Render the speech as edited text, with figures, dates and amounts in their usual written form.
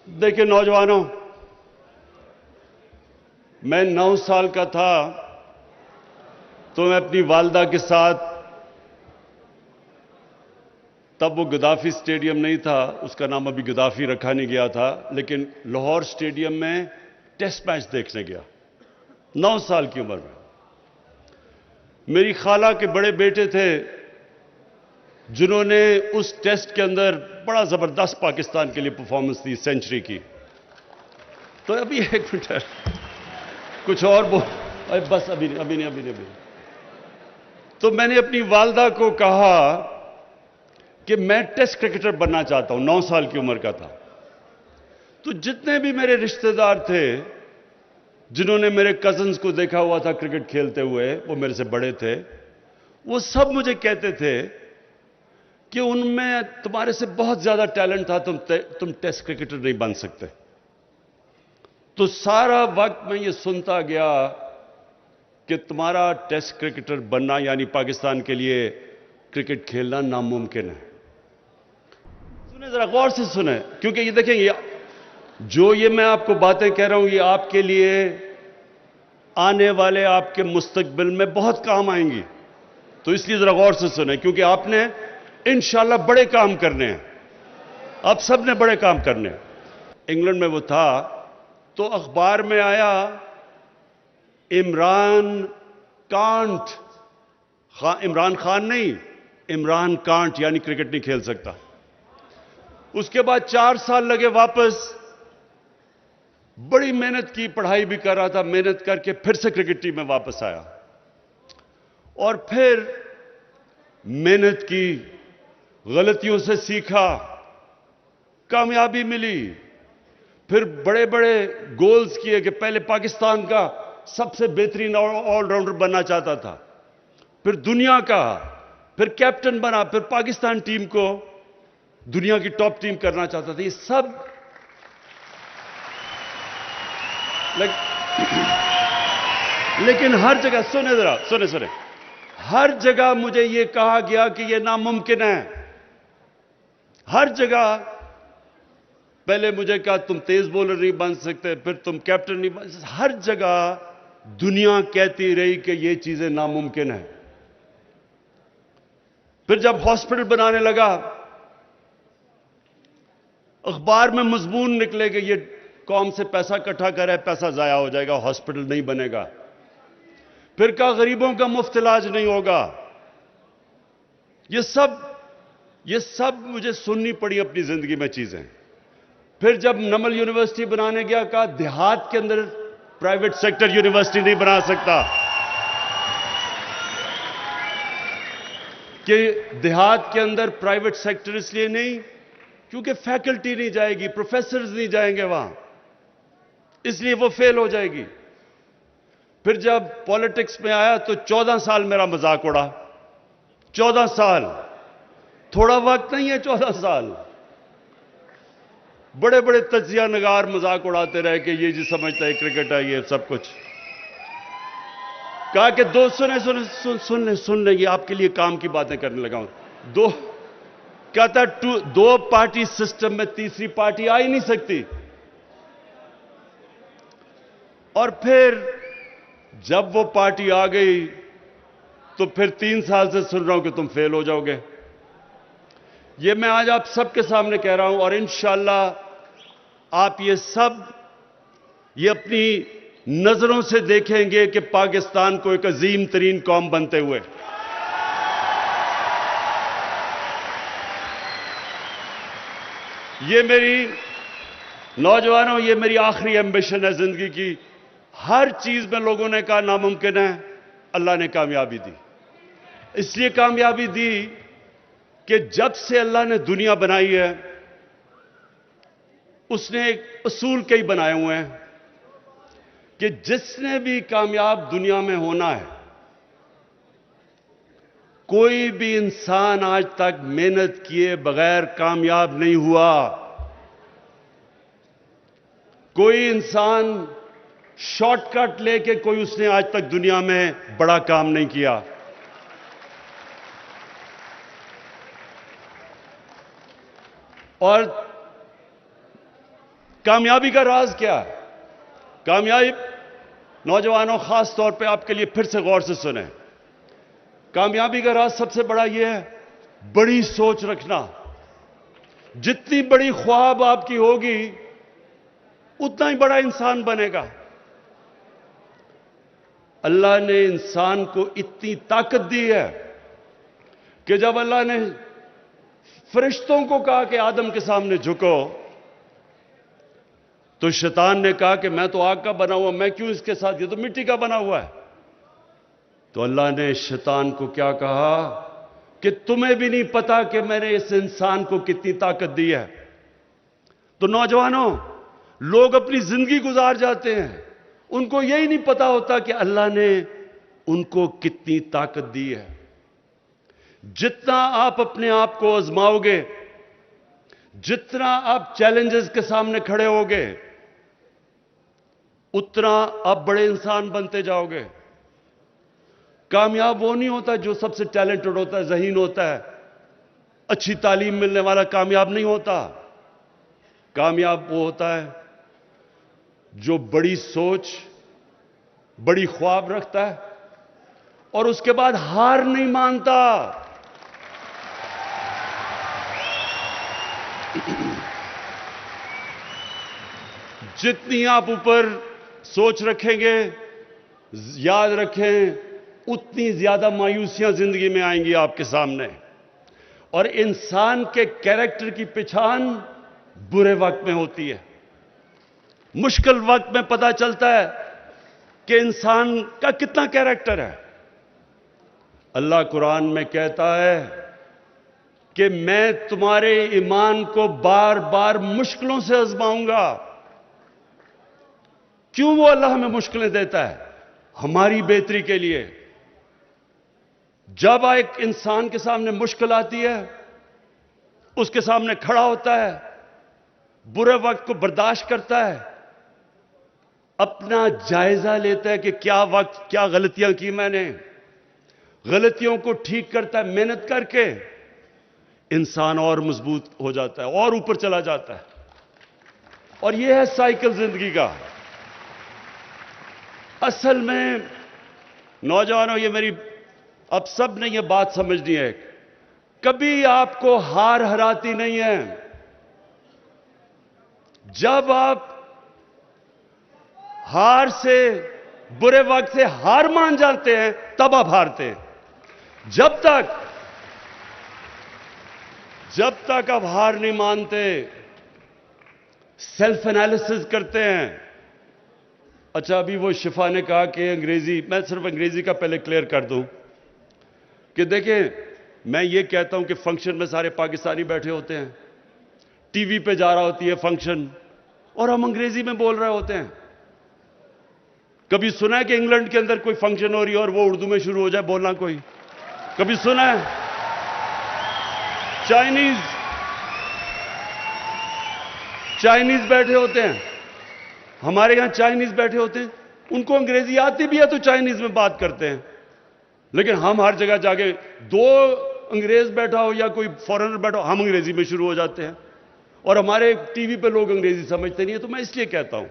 देखिए नौजवानों, मैं 9 साल का था तो मैं अपनी वालदा के साथ, तब वो गद्दाफी स्टेडियम नहीं था, उसका नाम अभी गद्दाफी रखा नहीं गया था, लेकिन लाहौर स्टेडियम में टेस्ट मैच देखने गया 9 साल की उम्र में। मेरी खाला के बड़े बेटे थे जिन्होंने उस टेस्ट के अंदर बड़ा जबरदस्त पाकिस्तान के लिए परफॉर्मेंस दी, सेंचुरी की। तो अभी एक मिनट, कुछ और बोल, बस अभी नहीं। तो मैंने अपनी वालदा को कहा कि मैं टेस्ट क्रिकेटर बनना चाहता हूं, 9 साल की उम्र का था। तो जितने भी मेरे रिश्तेदार थे जिन्होंने मेरे कजन्स को देखा हुआ था क्रिकेट खेलते हुए, वो मेरे से बड़े थे, वो सब मुझे कहते थे कि उनमें तुम्हारे से बहुत ज्यादा टैलेंट था, तुम टेस्ट क्रिकेटर नहीं बन सकते। तो सारा वक्त मैं ये सुनता गया कि तुम्हारा टेस्ट क्रिकेटर बनना यानी पाकिस्तान के लिए क्रिकेट खेलना नामुमकिन है। सुने, जरा गौर से सुने, क्योंकि ये देखें, ये मैं आपको बातें कह रहा हूं, ये आपके लिए आने वाले आपके मुस्तकबिल में बहुत काम आएंगी। तो इसलिए जरा गौर से सुने, क्योंकि आपने इंशाल्लाह बड़े काम करने हैं, आप सब ने बड़े काम करने हैं। इंग्लैंड में वो था तो अखबार में आया इमरान कांट, इमरान खान नहीं, इमरान कांट यानी क्रिकेट नहीं खेल सकता। उसके बाद 4 साल लगे वापस, बड़ी मेहनत की, पढ़ाई भी कर रहा था, मेहनत करके फिर से क्रिकेट टीम में वापस आया और फिर मेहनत की, गलतियों से सीखा, कामयाबी मिली, फिर बड़े बड़े गोल्स किए कि पहले पाकिस्तान का सबसे बेहतरीन ऑलराउंडर बनना चाहता था, फिर दुनिया का, फिर कैप्टन बना, फिर पाकिस्तान टीम को दुनिया की टॉप टीम करना चाहता था। ये सब लेकिन हर जगह, सुने जरा, सुने, हर जगह मुझे यह कहा गया कि यह नामुमकिन है। हर जगह पहले मुझे कहा तुम तेज बॉलर नहीं बन सकते, फिर तुम कैप्टन नहीं बन सकते। हर जगह दुनिया कहती रही कि ये चीजें नामुमकिन है। फिर जब हॉस्पिटल बनाने लगा, अखबार में मजमून निकले कि ये कौम से पैसा इकट्ठा कर रहा है, पैसा जाया हो जाएगा, हॉस्पिटल नहीं बनेगा। फिर कहा गरीबों का मुफ्त इलाज नहीं होगा। ये सब मुझे सुननी पड़ी अपनी जिंदगी में चीजें। फिर जब नमल यूनिवर्सिटी बनाने गया, कहा देहात के अंदर प्राइवेट सेक्टर यूनिवर्सिटी नहीं बना सकता, कि देहात के अंदर प्राइवेट सेक्टर इसलिए नहीं क्योंकि फैकल्टी नहीं जाएगी, प्रोफेसर्स नहीं जाएंगे वहां, इसलिए वो फेल हो जाएगी। फिर जब पॉलिटिक्स में आया तो 14 साल मेरा मजाक उड़ा। 14 साल थोड़ा वक्त नहीं है, 14 साल। बड़े बड़े तजिया नगार मजाक उड़ाते रहे कि ये जी समझता है क्रिकेट है, ये सब कुछ। कहा कि दो सुन ले, ये आपके लिए काम की बातें करने लगा हूं। कहता 2 पार्टी सिस्टम में तीसरी पार्टी आ ही नहीं सकती। और फिर जब वो पार्टी आ गई तो फिर 3 साल से सुन रहा हूं कि तुम फेल हो जाओगे। ये मैं आज आप सबके सामने कह रहा हूं और इंशाअल्लाह आप ये अपनी नजरों से देखेंगे कि पाकिस्तान को एक अजीम तरीन कौम बनते हुए। ये मेरी नौजवानों, ये मेरी आखिरी एम्बिशन है जिंदगी की। हर चीज में लोगों ने कहा नामुमकिन है, अल्लाह ने कामयाबी दी। इसलिए कामयाबी दी कि जब से अल्लाह ने दुनिया बनाई है उसने एक असूल कई बनाए हुए हैं कि जिसने भी कामयाब दुनिया में होना है, कोई भी इंसान आज तक मेहनत किए बगैर कामयाब नहीं हुआ। कोई इंसान शॉर्टकट लेके कोई उसने आज तक दुनिया में बड़ा काम नहीं किया। और کامیابی کا راز کیا ہے؟ کامیابی، نوجوانوں خاص طور پہ آپ کے لیے پھر سے غور سے سنیں، کامیابی کا راز سب سے بڑا یہ ہے، بڑی سوچ رکھنا۔ جتنی بڑی خواب آپ کی ہوگی اتنا ہی بڑا انسان بنے گا۔ اللہ نے انسان کو اتنی طاقت دی ہے کہ جب اللہ نے فرشتوں کو کہا کہ آدم کے سامنے جھکو، تو شیطان نے کہا کہ میں تو آگ کا بنا ہوا، میں کیوں اس کے ساتھ، یہ تو مٹی کا بنا ہوا ہے۔ تو اللہ نے شیطان کو کیا کہا کہ تمہیں بھی نہیں پتا کہ میں نے اس انسان کو کتنی طاقت دی ہے۔ تو نوجوانوں، لوگ اپنی زندگی گزار جاتے ہیں، ان کو یہی نہیں پتا ہوتا کہ اللہ نے ان کو کتنی طاقت دی ہے۔ جتنا آپ اپنے آپ کو آزماؤ گے، جتنا آپ چیلنجز کے سامنے کھڑے ہوگے، اتنا آپ بڑے انسان بنتے جاؤ گے۔ کامیاب وہ نہیں ہوتا جو سب سے ٹیلنٹڈ ہوتا ہے، ذہین ہوتا ہے، اچھی تعلیم ملنے والا کامیاب نہیں ہوتا۔ کامیاب وہ ہوتا ہے جو بڑی سوچ، بڑی خواب رکھتا ہے اور اس کے بعد ہار نہیں مانتا۔ جتنی آپ اوپر سوچ رکھیں گے، یاد رکھیں، اتنی زیادہ مایوسیاں زندگی میں آئیں گی آپ کے سامنے۔ اور انسان کے کیریکٹر کی پہچان برے وقت میں ہوتی ہے۔ مشکل وقت میں پتہ چلتا ہے کہ انسان کا کتنا کیریکٹر ہے۔ اللہ قرآن میں کہتا ہے کہ میں تمہارے ایمان کو بار بار مشکلوں سے آزماؤں گا۔ کیوں وہ اللہ ہمیں مشکلیں دیتا ہے؟ ہماری بہتری کے لیے۔ جب ایک انسان کے سامنے مشکل آتی ہے، اس کے سامنے کھڑا ہوتا ہے، برے وقت کو برداشت کرتا ہے، اپنا جائزہ لیتا ہے کہ کیا وقت، کیا غلطیاں کی میں نے، غلطیوں کو ٹھیک کرتا ہے، محنت کر کے انسان اور مضبوط ہو جاتا ہے اور اوپر چلا جاتا ہے۔ اور یہ ہے سائیکل زندگی کا۔ اصل میں نوجوانوں، یہ میری اب سب نے یہ بات سمجھنی ہے، کبھی آپ کو ہار ہراتی نہیں ہے۔ جب آپ ہار سے، برے وقت سے ہار مان جاتے ہیں، تب آپ ہارتے ہیں۔ جب تک آپ ہار نہیں مانتے، سیلف انالیسس کرتے ہیں۔ اچھا، ابھی وہ شفا نے کہا کہ انگریزی، میں صرف انگریزی کا پہلے کلیئر کر دوں کہ دیکھیں، میں یہ کہتا ہوں کہ فنکشن میں سارے پاکستانی بیٹھے ہوتے ہیں، ٹی وی پہ جا رہا ہوتی ہے فنکشن، اور ہم انگریزی میں بول رہے ہوتے ہیں۔ کبھی سنا ہے کہ انگلینڈ کے اندر کوئی فنکشن ہو رہی ہے اور وہ اردو میں شروع ہو جائے بولنا؟ کوئی کبھی سنا ہے؟ چائنیز بیٹھے ہوتے ہیں، ہمارے یہاں چائنیز بیٹھے ہوتے ہیں، ان کو انگریزی آتی بھی ہے تو چائنیز میں بات کرتے ہیں، لیکن ہم ہر جگہ جا کے، دو انگریز بیٹھا ہو یا کوئی فورنر بیٹھا ہو، ہم انگریزی میں شروع ہو جاتے ہیں، اور ہمارے ٹی وی پہ لوگ انگریزی سمجھتے نہیں ہیں۔ تو میں اس لیے کہتا ہوں